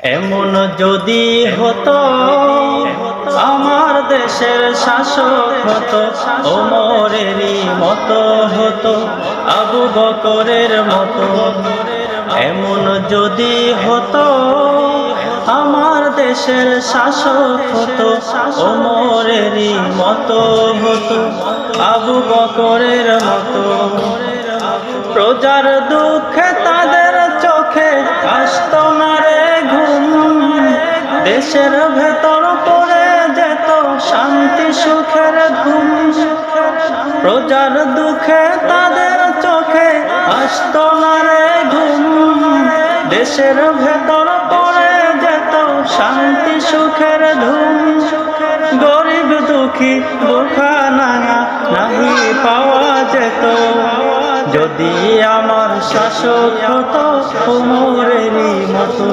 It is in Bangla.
এমন যদি হতো আমার দেশের শাসক হতো, ওমরেরই মতো হতো, আবু বকরের মতো। এমন যদি হতো আমার দেশের শাসক হতো, ওমরেরই মতো হতো, আবু বকরের মতো। প্রজার দুঃখে তাদের চোখে আসতো না রে ঘুম, দেশের ভেতর পড়ে যেত শান্তি সুখের ধুম। প্রজার দুঃখে তাদের চোখে আসতো না রে ঘুম, দেশের ভেতর পড়ে যেত শান্তি সুখের ধুম। গরিব দুঃখী দুঃখা নানা নাহি পাওয়া যেত, যদি আমার শাসক হতো ওমরেরই মতো।